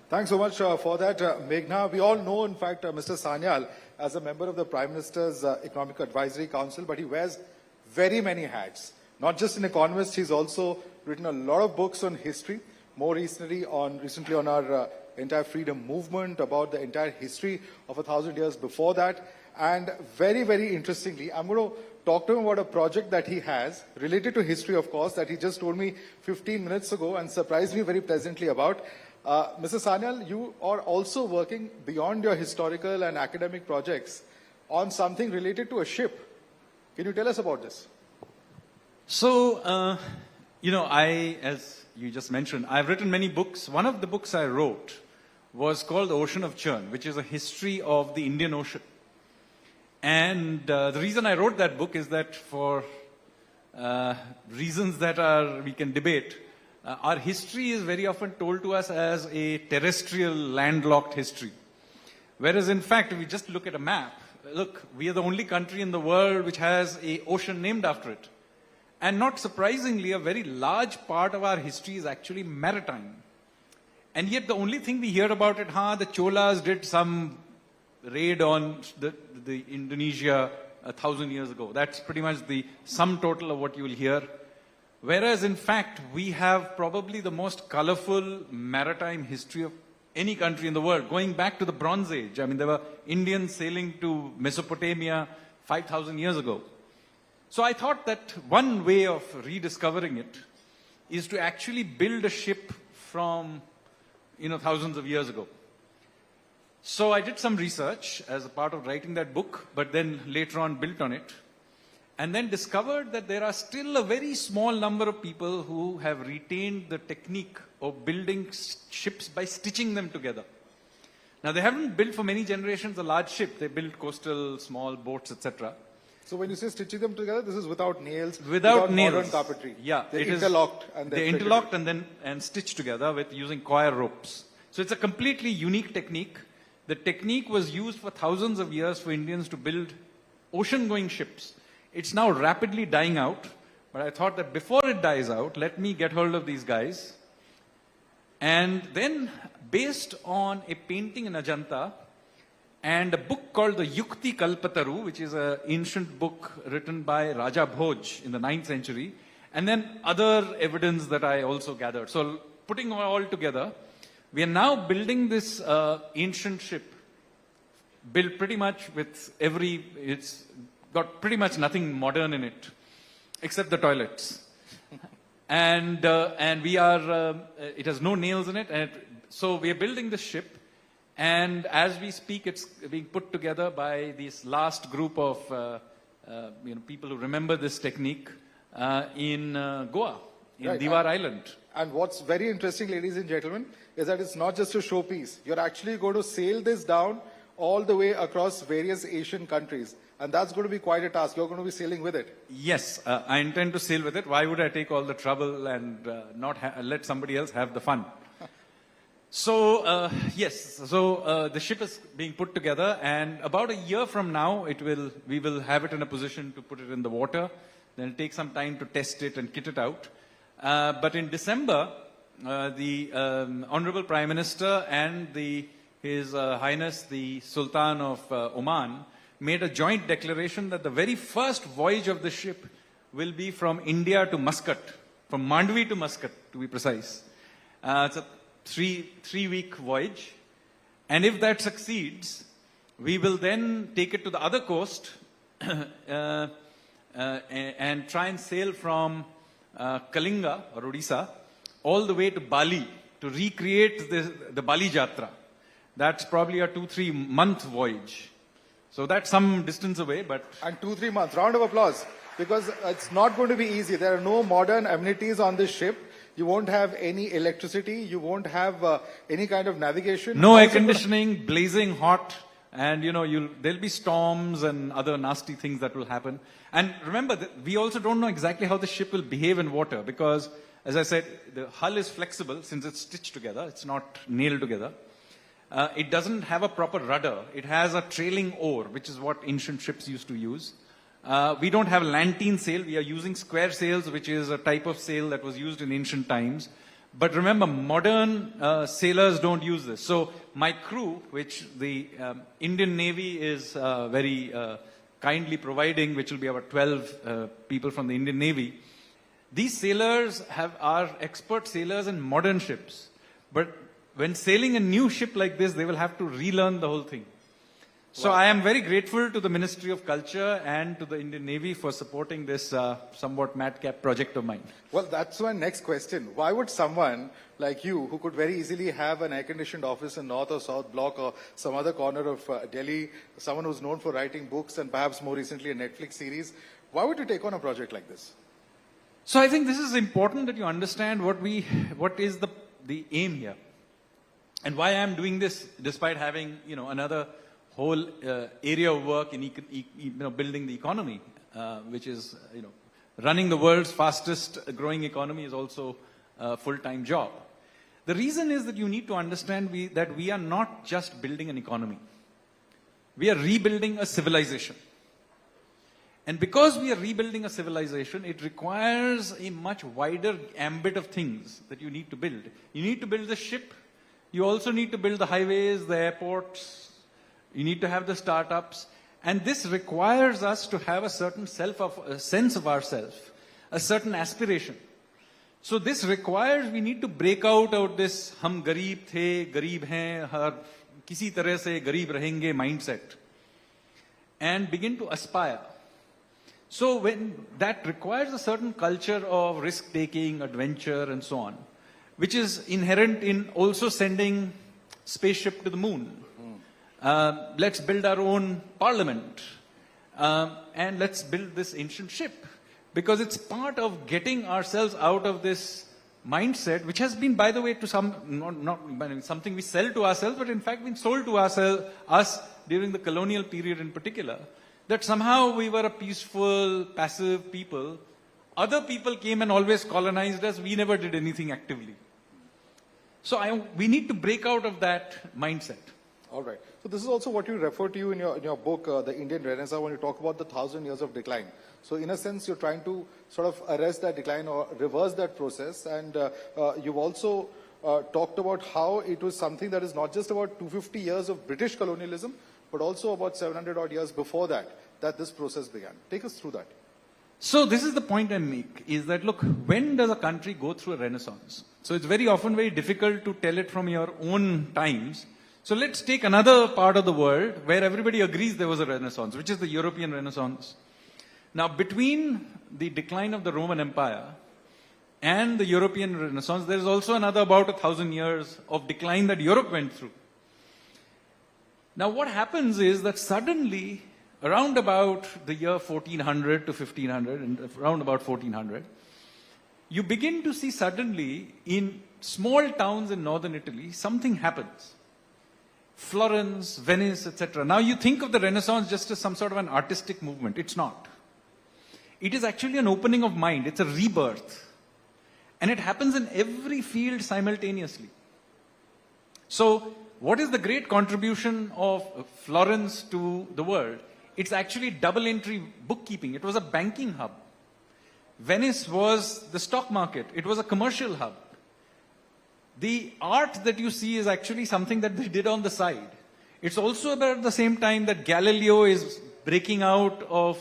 Thanks so much for that, Meghna. We all know, in fact, Mr. Sanyal as a member of the Prime Minister's Economic Advisory Council, but he wears very many hats. Not just an economist, he's also written a lot of books on history, more recently on our entire freedom movement, about the entire history of 1,000 years before that. And very, very interestingly, I'm going to talk to him about a project that he has, related to history, of course, that he just told me 15 minutes ago and surprised me very pleasantly about. Mr. Sanyal, you are also working beyond your historical and academic projects on something related to a ship. Can you tell us about this? So, as you just mentioned, I've written many books. One of the books I wrote was called The Ocean of Churn, which is a history of the Indian Ocean. And the reason I wrote that book is that for reasons that we can debate, our history is very often told to us as a terrestrial, landlocked history. Whereas, in fact, if we just look at a map, look, we are the only country in the world which has an ocean named after it. And not surprisingly, a very large part of our history is actually maritime. And yet the only thing we hear about it, the Cholas did some raid on the Indonesia 1,000 years ago. That's pretty much the sum total of what you will hear. Whereas, in fact, we have probably the most colorful maritime history of any country in the world, going back to the Bronze Age. I mean, there were Indians sailing to Mesopotamia 5,000 years ago. So I thought that one way of rediscovering it is to actually build a ship from, thousands of years ago. So I did some research as a part of writing that book, but then later on built on it. And then discovered that there are still a very small number of people who have retained the technique of building ships by stitching them together. Now, they haven't built for many generations a large ship. They built coastal, small boats, etc. So when you say stitching them together, this is without nails, without nails. Modern carpentry. Yeah, they're interlocked they're interlocked and stitched together with using coir ropes. So it's a completely unique technique. The technique was used for thousands of years for Indians to build ocean-going ships. It's now rapidly dying out, but I thought that before it dies out, let me get hold of these guys. And then, based on a painting in Ajanta and a book called the Yukti Kalpataru, which is an ancient book written by Raja Bhoj in the 9th century, and then other evidence that I also gathered. So, putting all together, we are now building this ancient ship, built pretty much with it's got pretty much nothing modern in it, except the toilets. And we are, it has no nails in it. So we are building this ship. And as we speak, it's being put together by this last group of people who remember this technique in Goa, in Diwar Island. And what's very interesting, ladies and gentlemen, is that it's not just a showpiece. You're actually going to sail this down all the way across various Asian countries. And that's going to be quite a task. You're going to be sailing with it. Yes, I intend to sail with it. Why would I take all the trouble and not let somebody else have the fun? So, the ship is being put together, and about a year from now, we will have it in a position to put it in the water. Then it'll take some time to test it and kit it out. But in December, the Honorable Prime Minister and His Highness the Sultan of Oman made a joint declaration that the very first voyage of the ship will be from India to Muscat, from Mandvi to Muscat, to be precise. It's a three-week voyage. And if that succeeds, we will then take it to the other coast and try and sail from Kalinga, or Odisha, all the way to Bali to recreate the Bali Jatra. That's probably a 2-3 month voyage. So that's some distance away, but... And 2-3 months. Round of applause. Because it's not going to be easy. There are no modern amenities on this ship. You won't have any electricity. You won't have any kind of navigation. No air conditioning, blazing hot. And, there'll be storms and other nasty things that will happen. And remember, we also don't know exactly how the ship will behave in water. Because, as I said, the hull is flexible since it's stitched together. It's not nailed together. It doesn't have a proper rudder. It has a trailing oar, which is what ancient ships used to use. We don't have lantern sail. We are using square sails, which is a type of sail that was used in ancient times. But remember, modern sailors don't use this. So my crew, which the Indian Navy is very kindly providing, which will be about 12 people from the Indian Navy, these sailors are expert sailors in modern ships. But when sailing a new ship like this, they will have to relearn the whole thing. So I am very grateful to the Ministry of Culture and to the Indian Navy for supporting this somewhat madcap project of mine. Well, that's my next question. Why would someone like you, who could very easily have an air-conditioned office in North or South Block or some other corner of Delhi, someone who's known for writing books and perhaps more recently a Netflix series, why would you take on a project like this? So I think this is important that you understand what is the aim here, and why I am doing this despite having another whole area of work in building the economy, which is running the world's fastest growing economy is also a full-time job. The reason is that you need to understand that we are not just building an economy. We are rebuilding a civilization. And because we are rebuilding a civilization, it requires a much wider ambit of things that you need to build. You need to build the ship. You also need to build the highways, the airports. You need to have the startups. And this requires us to have a certain sense of ourselves, a certain aspiration. So this requires, we need to break out of this hum gareeb the, gareeb hain, har kisi tarah se gareeb rahenge mindset and begin to aspire. So when that requires a certain culture of risk-taking, adventure and so on, which is inherent in also sending spaceship to the moon. Let's build our own parliament and let's build this ancient ship, because it's part of getting ourselves out of this mindset, which has been, by the way, to something we sell to ourselves, but in fact been sold to us during the colonial period in particular, that somehow we were a peaceful, passive people. Other people came and always colonized us. We never did anything actively. So we need to break out of that mindset. All right. So this is also what you refer to in your book, The Indian Renaissance, when you talk about the 1,000 years of decline. So in a sense, you're trying to sort of arrest that decline or reverse that process. And you've also talked about how it was something that is not just about 250 years of British colonialism, but also about 700 odd years before that this process began. Take us through that. So this is the point I make, is that, look, when does a country go through a renaissance? So it's very often very difficult to tell it from your own times. So let's take another part of the world where everybody agrees there was a renaissance, which is the European Renaissance. Now, between the decline of the Roman Empire and the European Renaissance, there is also another about 1,000 years of decline that Europe went through. Now, what happens is that suddenly, around about the year 1400 to 1500, and around about 1400, you begin to see suddenly in small towns in northern Italy, something happens. Florence, Venice, etc. Now you think of the Renaissance just as some sort of an artistic movement. It's not. It is actually an opening of mind. It's a rebirth. And it happens in every field simultaneously. So, what is the great contribution of Florence to the world? It's actually double entry bookkeeping. It was a banking hub. Venice was the stock market. It was a commercial hub. The art that you see is actually something that they did on the side. It's also about the same time that Galileo is breaking out of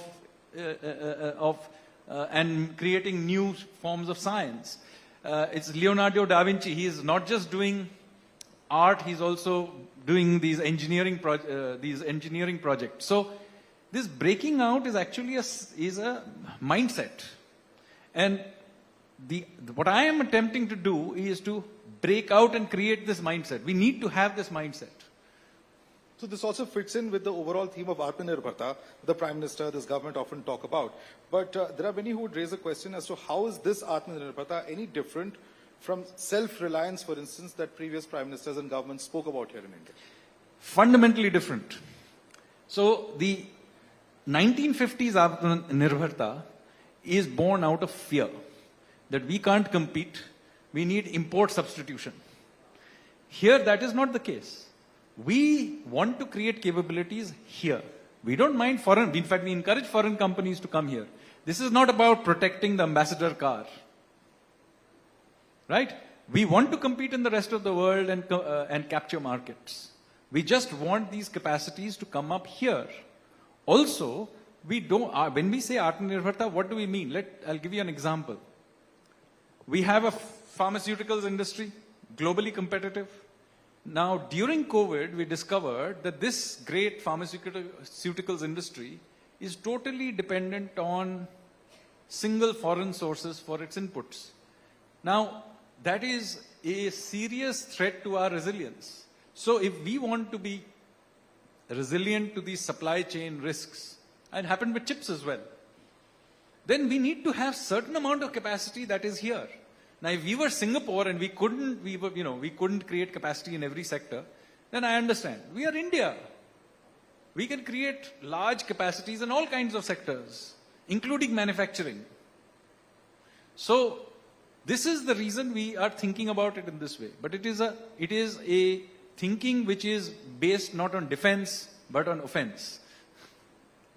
and creating new forms of science. It's Leonardo da Vinci. He is not just doing art, he's also doing these engineering projects. So this breaking out is actually a mindset. And what I am attempting to do is to break out and create this mindset. We need to have this mindset. So this also fits in with the overall theme of Atmanirbharta, the Prime Minister, this government often talk about. But there are many who would raise a question as to how is this Atmanirbharta any different from self-reliance, for instance, that previous Prime Ministers and governments spoke about here in India? Fundamentally different. So the 1950s Atmanirbharta is born out of fear that we can't compete, we need import substitution. Here that is not the case. We want to create capabilities here. We don't mind foreign, in fact we encourage foreign companies to come here. This is not about protecting the ambassador car. Right? We want to compete in the rest of the world and capture markets. We just want these capacities to come up here. Also, we don't, when we say Atmanirbharta, what do we mean? I'll give you an example. We have a pharmaceuticals industry, globally competitive. Now, during COVID, we discovered that this great pharmaceuticals industry is totally dependent on single foreign sources for its inputs. Now, that is a serious threat to our resilience. So, if we want to be resilient to these supply chain risks, and happened with chips as well, then we need to have certain amount of capacity that is here. Now, if we were Singapore and we couldn't create capacity in every sector, then I understand. We are India. We can create large capacities in all kinds of sectors, including manufacturing. So, this is the reason we are thinking about it in this way. But it is a thinking which is based not on defense, but on offense.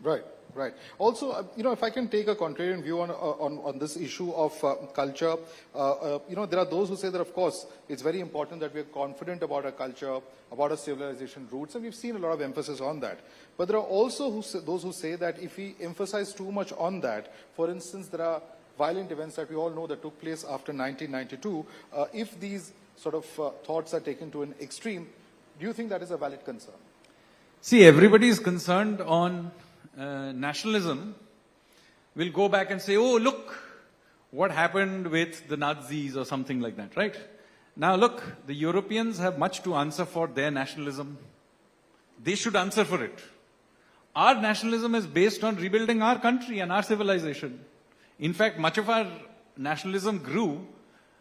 Right. Right. Also, if I can take a contrarian view on this issue of culture, there are those who say that, of course, it's very important that we are confident about our culture, about our civilization roots, and we've seen a lot of emphasis on that. But there are also those who say that if we emphasize too much on that, for instance, there are violent events that we all know that took place after 1992. If these sort of thoughts are taken to an extreme, do you think that is a valid concern? See, everybody is concerned on nationalism. Will go back and say, oh, look what happened with the Nazis or something like that, right? Now look, the Europeans have much to answer for their nationalism. They should answer for it. Our nationalism is based on rebuilding our country and our civilization. In fact, much of our nationalism grew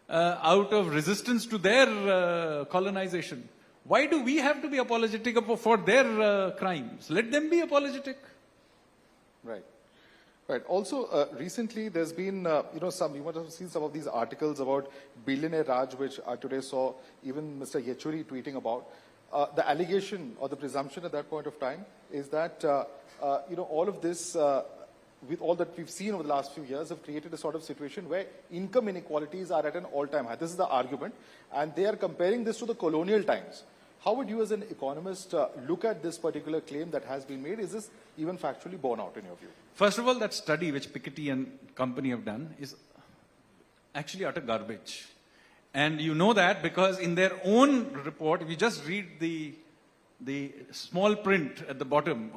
out of resistance to their colonization. Why do we have to be apologetic for their crimes? Let them be apologetic. Right. Right. Also, recently there's been, you might have seen some of these articles about billionaire Raj, which I today saw even Mr. Yechuri tweeting about. The allegation or the presumption at that point of time is that, all of this, with all that we've seen over the last few years, have created a sort of situation where income inequalities are at an all-time high. This is the argument. And they are comparing this to the colonial times. How would you as an economist look at this particular claim that has been made? Is this even factually borne out in your view? First of all, that study which Piketty and company have done is actually utter garbage. And you know that because in their own report, if you just read the small print at the bottom,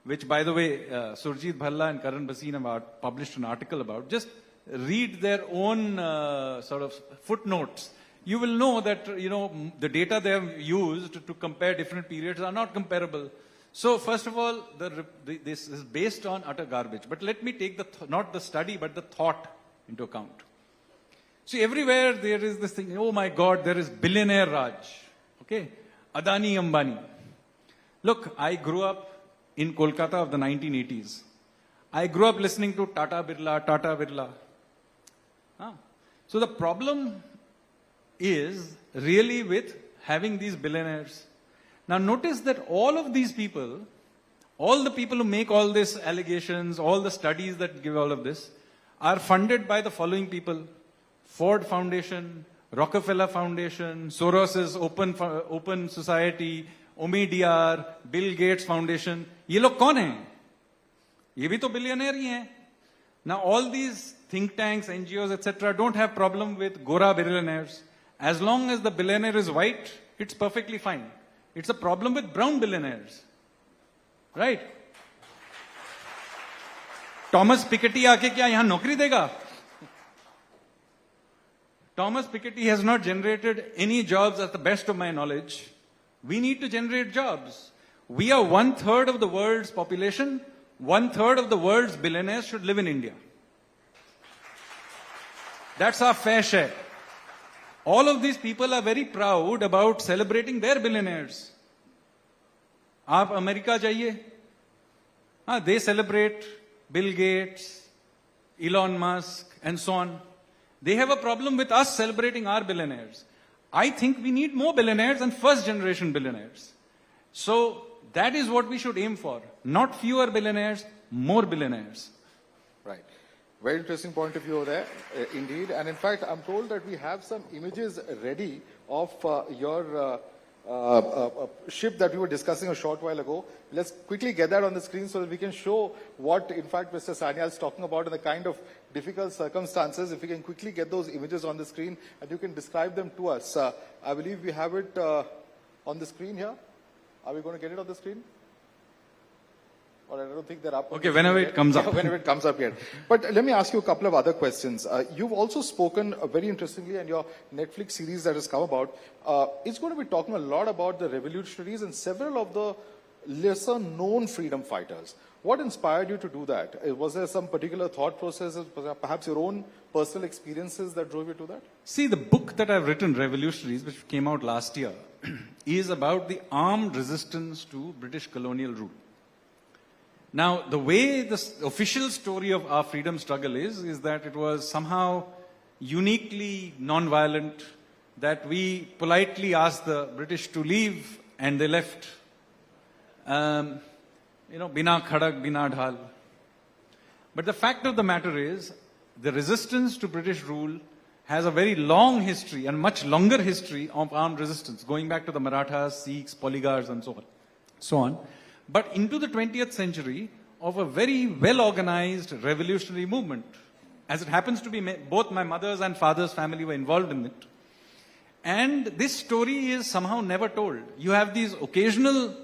which by the way, Surjit Bhalla and Karan Bhasin have published an article about, just read their own sort of footnotes. You will know that, the data they have used to compare different periods are not comparable. So, first of all, this is based on utter garbage. But let me take not the study, but the thought into account. See, everywhere there is this thing, oh my God, there is billionaire Raj. Okay? Adani, Ambani. Look, I grew up in Kolkata of the 1980s. I grew up listening to Tata Birla. So the problem is really with having these billionaires. Now notice that all of these people, all the people who make all these allegations, all the studies that give all of this, are funded by the following people: Ford Foundation, Rockefeller Foundation, Soros's Open Society, Omidyar, Bill Gates Foundation. ये लोग कौन हैं? ये भी तो billionaire ही हैं. Now all these think tanks, NGOs, etc. don't have problem with Gora billionaires. As long as the billionaire is white, it's perfectly fine. It's a problem with brown billionaires. Right? Thomas Piketty आके क्या यहाँ नौकरी देगा? Thomas Piketty has not generated any jobs at the best of my knowledge. We need to generate jobs. We are 1/3 of the world's population. 1/3 of the world's billionaires should live in India. That's our fair share. All of these people are very proud about celebrating their billionaires. आप America जाइए, they celebrate Bill Gates, Elon Musk, and so on. They have a problem with us celebrating our billionaires. I think we need more billionaires and first generation billionaires. So that is what we should aim for. Not fewer billionaires, more billionaires. Right. Very interesting point of view there, indeed. And in fact, I'm told that we have some images ready of your ship that we were discussing a short while ago. Let's quickly get that on the screen so that we can show what, in fact, Mr. Sanyal is talking about and the kind of difficult circumstances. If we can quickly get those images on the screen and you can describe them to us. I believe we have it on the screen here. Are we going to get it on the screen? Or I don't think they're up. Okay, whenever it comes up. Whenever it comes up yet. But let me ask you a couple of other questions. You've also spoken very interestingly, and your Netflix series that has come about, it's going to be talking a lot about the revolutionaries and several of the lesser known freedom fighters. What inspired you to do that? Was there some particular thought processes, perhaps your own personal experiences that drove you to that? See, the book that I've written, Revolutionaries, which came out last year, is about the armed resistance to British colonial rule. Now, the way the official story of our freedom struggle is that it was somehow uniquely non-violent, that we politely asked the British to leave and they left. Bina khadak, bina dhal. But the fact of the matter is, the resistance to British rule has a very long history and much longer history of armed resistance, going back to the Marathas, Sikhs, polygars and so on. But into the 20th century of a very well-organized revolutionary movement. As it happens to be, both my mother's and father's family were involved in it. And this story is somehow never told. You have these occasional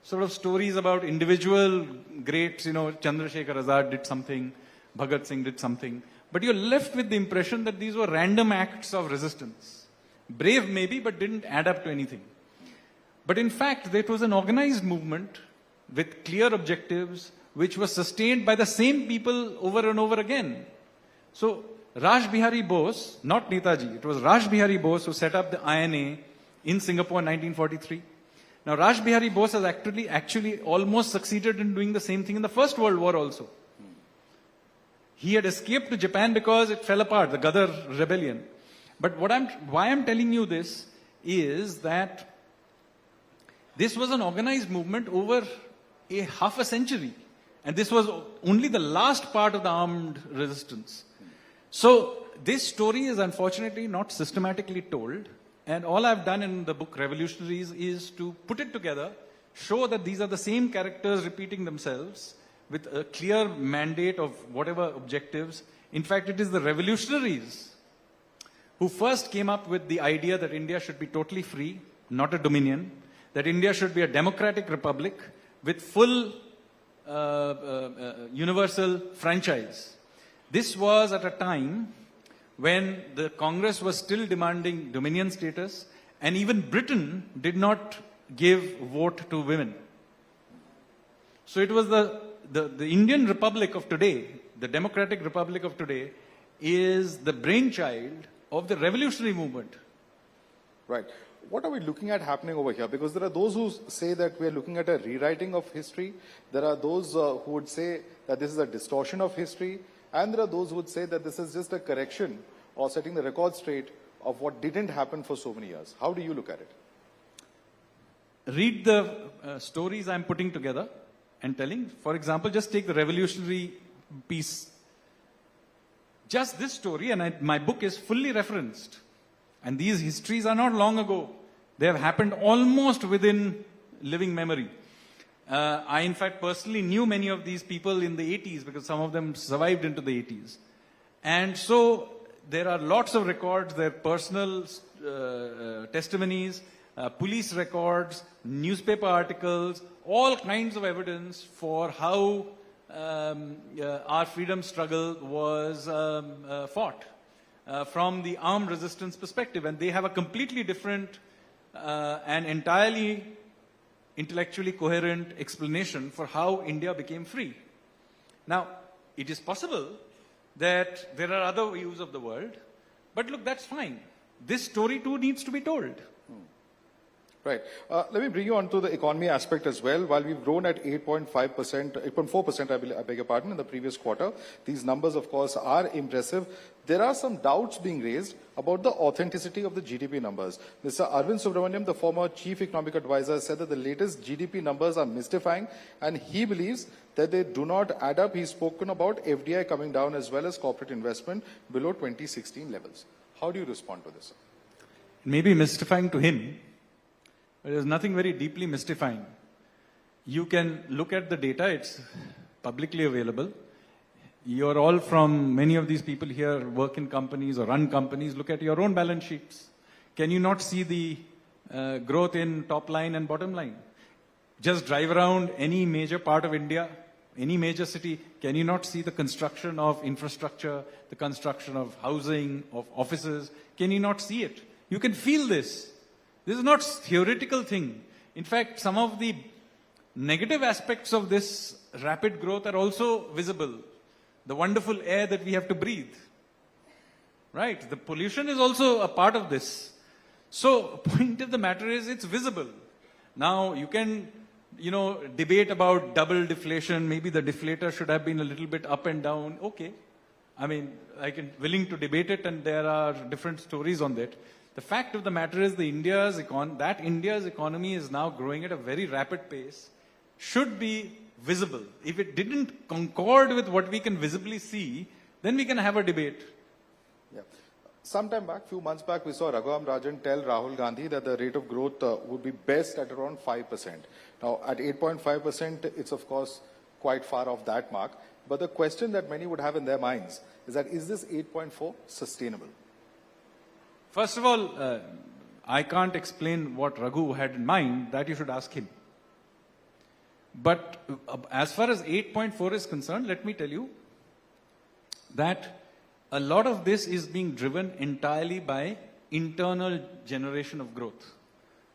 sort of stories about individual greats, Chandrasekhar Azad did something, Bhagat Singh did something. But you're left with the impression that these were random acts of resistance. Brave maybe, but didn't add up to anything. But in fact, it was an organized movement with clear objectives, which was sustained by the same people over and over again. So, Raj Bihari Bose, not Netaji, it was Raj Bihari Bose who set up the INA in Singapore in 1943. Now, Raj Bihari Bose has actually almost succeeded in doing the same thing in the First World War also. He had escaped to Japan because it fell apart, the Gadar rebellion. But why I'm telling you this is that this was an organized movement over a half a century. And this was only the last part of the armed resistance. So this story is unfortunately not systematically told. And all I've done in the book Revolutionaries is to put it together, show that these are the same characters repeating themselves with a clear mandate of whatever objectives. In fact, it is the revolutionaries who first came up with the idea that India should be totally free, not a dominion, that India should be a democratic republic with full universal franchise. This was at a time when the Congress was still demanding dominion status, and even Britain did not give vote to women. So it was the Indian Republic of today, the Democratic Republic of today, is the brainchild of the revolutionary movement. Right. What are we looking at happening over here? Because there are those who say that we are looking at a rewriting of history. There are those who would say that this is a distortion of history. And there are those who would say that this is just a correction or setting the record straight of what didn't happen for so many years. How do you look at it? Read the stories I'm putting together and telling. For example, just take the revolutionary piece. Just this story, and my book is fully referenced. And these histories are not long ago. They have happened almost within living memory. I, in fact, personally knew many of these people in the 80s because some of them survived into the 80s. And so there are lots of records, there are personal testimonies, police records, newspaper articles, all kinds of evidence for how our freedom struggle was fought from the armed resistance perspective. And they have a completely different and entirely intellectually coherent explanation for how India became free. Now, it is possible that there are other views of the world, but look, that's fine. This story too needs to be told. Right. Let me bring you on to the economy aspect as well. While we've grown at 8.5%, 8.4%, I beg your pardon, in the previous quarter, these numbers, of course, are impressive. There are some doubts being raised about the authenticity of the GDP numbers. Mr. Arvind Subramaniam, the former chief economic advisor, said that the latest GDP numbers are mystifying, and he believes that they do not add up. He's spoken about FDI coming down as well as corporate investment below 2016 levels. How do you respond to this? It may be mystifying to him, but there's nothing very deeply mystifying. You can look at the data, it's publicly available. You're all from, many of these people here work in companies or run companies, look at your own balance sheets. Can you not see the growth in top line and bottom line? Just drive around any major part of India, any major city, can you not see the construction of infrastructure, the construction of housing, of offices? Can you not see it? You can feel this. This is not theoretical thing. In fact, some of the negative aspects of this rapid growth are also visible. The wonderful air that we have to breathe. Right? The pollution is also a part of this. So, point of the matter is it's visible. Now, you can, debate about double deflation. Maybe the deflator should have been a little bit up and down. Okay. I mean, willing to debate it, and there are different stories on that. The fact of the matter is India's economy is now growing at a very rapid pace, should be visible. If it didn't concord with what we can visibly see, then we can have a debate. Yeah. Sometime back, few months back, we saw Raghuram Rajan tell Rahul Gandhi that the rate of growth would be best at around 5%. Now, at 8.5%, it's of course quite far off that mark. But the question that many would have in their minds is that, is this 8.4 sustainable? First of all, I can't explain what Raghu had in mind. That you should ask him. But as far as 8.4 is concerned, let me tell you that a lot of this is being driven entirely by internal generation of growth.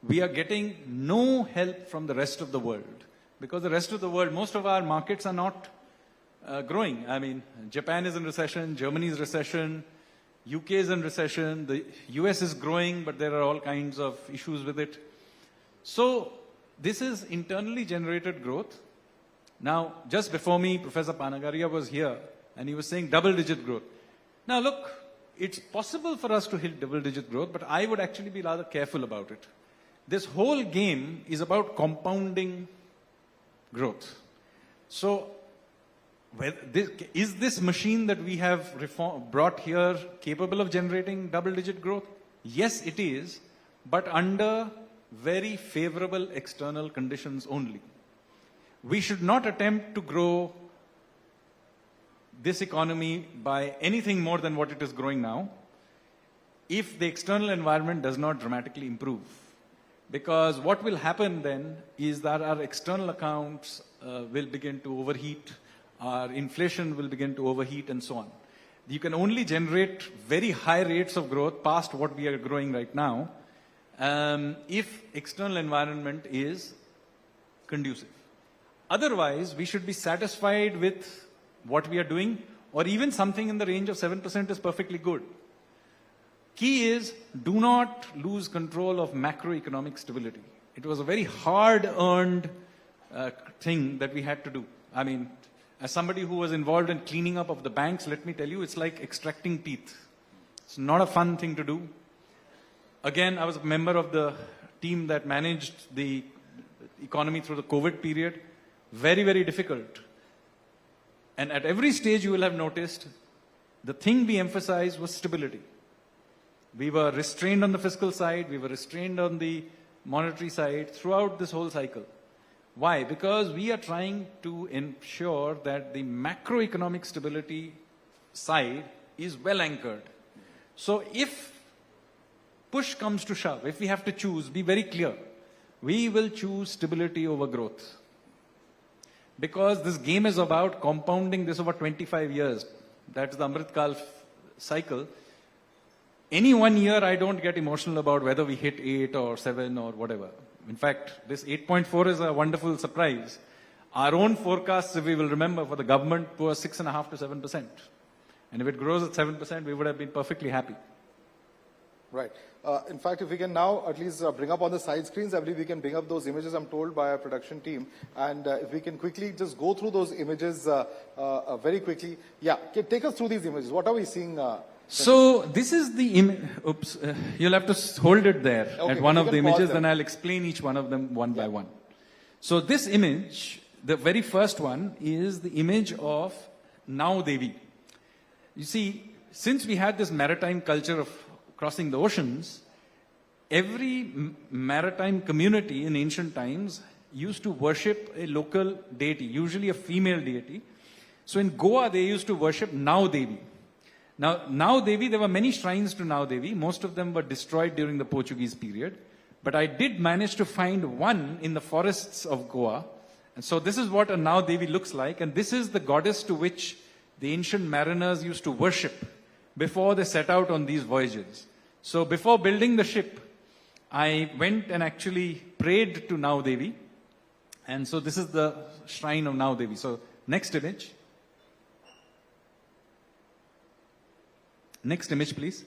We are getting no help from the rest of the world, because the rest of the world, most of our markets are not growing. I mean, Japan is in recession, Germany is in recession, UK is in recession, the US is growing, but there are all kinds of issues with it. So, this is internally generated growth. Now, just before me, Professor Panagaria was here, and he was saying double-digit growth. Now, look, it's possible for us to hit double-digit growth, but I would actually be rather careful about it. This whole game is about compounding growth. So, is this machine that we have brought here capable of generating double-digit growth? Yes, it is, but under very favorable external conditions only. We should not attempt to grow this economy by anything more than what it is growing now if the external environment does not dramatically improve. Because what will happen then is that our external accounts will begin to overheat, our inflation will begin to overheat, and so on. You can only generate very high rates of growth past what we are growing right now if external environment is conducive. Otherwise, we should be satisfied with what we are doing, or even something in the range of 7% is perfectly good. Key is, do not lose control of macroeconomic stability. It was a very hard-earned thing that we had to do. I mean, as somebody who was involved in cleaning up of the banks, let me tell you, it's like extracting teeth. It's not a fun thing to do. Again, I was a member of the team that managed the economy through the COVID period. Very, very difficult. And at every stage you will have noticed, the thing we emphasized was stability. We were restrained on the fiscal side, we were restrained on the monetary side throughout this whole cycle. Why? Because we are trying to ensure that the macroeconomic stability side is well anchored. So if push comes to shove, if we have to choose, be very clear. We will choose stability over growth. Because this game is about compounding this over 25 years. That's the Amritkal cycle. Any 1 year, I don't get emotional about whether we hit 8 or 7 or whatever. In fact, this 8.4 is a wonderful surprise. Our own forecasts, if we will remember, for the government was 6.5% to 7%. And if it grows at 7%, we would have been perfectly happy. Right. In fact, if we can now at least bring up on the side screens, I believe we can bring up those images, I'm told, by our production team. And if we can quickly just go through those images very quickly. Yeah, take us through these images. What are we seeing? So this is the image. Oops, you'll have to hold it there at one of the images, then I'll explain each one of them one by one. So this image, the very first one, is the image of Nau Devi. You see, since we had this maritime culture of crossing the oceans, every maritime community in ancient times used to worship a local deity, usually a female deity. So in Goa, they used to worship Nau Devi. Now, Nau Devi, there were many shrines to Nau Devi. Most of them were destroyed during the Portuguese period. But I did manage to find one in the forests of Goa. And so this is what a Nau Devi looks like. And this is the goddess to which the ancient mariners used to worship before they set out on these voyages. So before building the ship, I went and actually prayed to Nau Devi. And so this is the shrine of Nau Devi. So next image. Next image, please.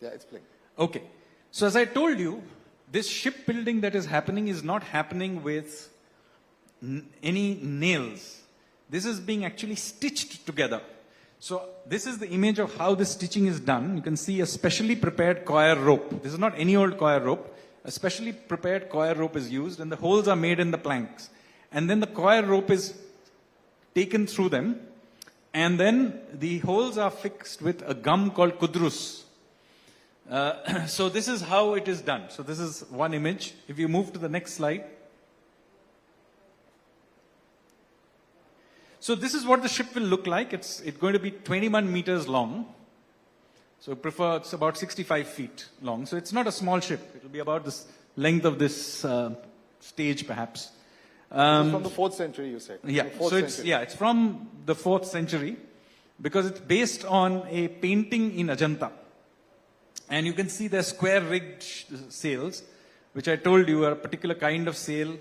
Yeah, it's playing. Okay. So as I told you, this shipbuilding that is happening is not happening with any nails. This is being actually stitched together. So this is the image of how this stitching is done. You can see a specially prepared coir rope. This is not any old coir rope. A specially prepared coir rope is used, and the holes are made in the planks. And then the coir rope is taken through them, and then the holes are fixed with a gum called kudrus. So this is how it is done. So this is one image. If you move to the next slide. So this is what the ship will look like. It's going to be 21 meters long. So it's about 65 feet long. So it's not a small ship. It will be about this length of this stage, perhaps. From the 4th century, you said. Yeah. So it's from the 4th century because it's based on a painting in Ajanta. And you can see the square-rigged sails, which I told you are a particular kind of sail,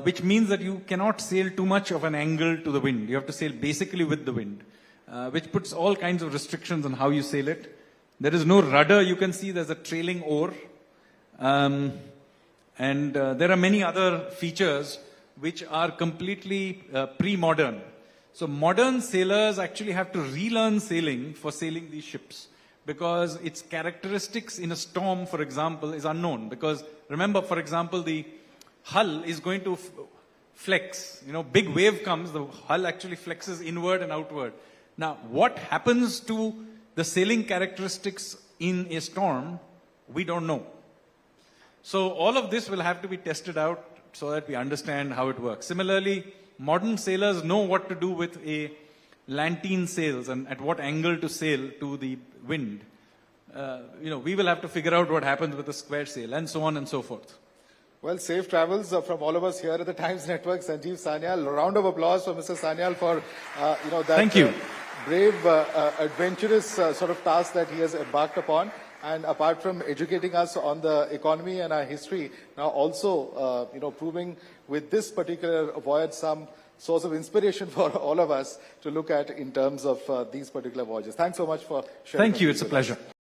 which means that you cannot sail too much of an angle to the wind. You have to sail basically with the wind, which puts all kinds of restrictions on how you sail it. There is no rudder. You can see there's a trailing oar. And there are many other features which are completely pre-modern. So modern sailors actually have to relearn sailing for sailing these ships, because its characteristics in a storm, for example, is unknown. Because remember, for example, the hull is going to flex. You know, big wave comes, the hull actually flexes inward and outward. Now, what happens to the sailing characteristics in a storm, we don't know. So all of this will have to be tested out so that we understand how it works. Similarly, modern sailors know what to do with a lantern sails and at what angle to sail to the wind. We will have to figure out what happens with a square sail and so on and so forth. Well, safe travels from all of us here at the Times Network. Sanjeev Sanyal, a round of applause for Mr. Sanyal for that Thank you. Brave, adventurous sort of task that he has embarked upon. And apart from educating us on the economy and our history, now also proving with this particular voyage some source of inspiration for all of us to look at in terms of these particular voyages. Thanks so much for sharing. Thank you. It's a pleasure.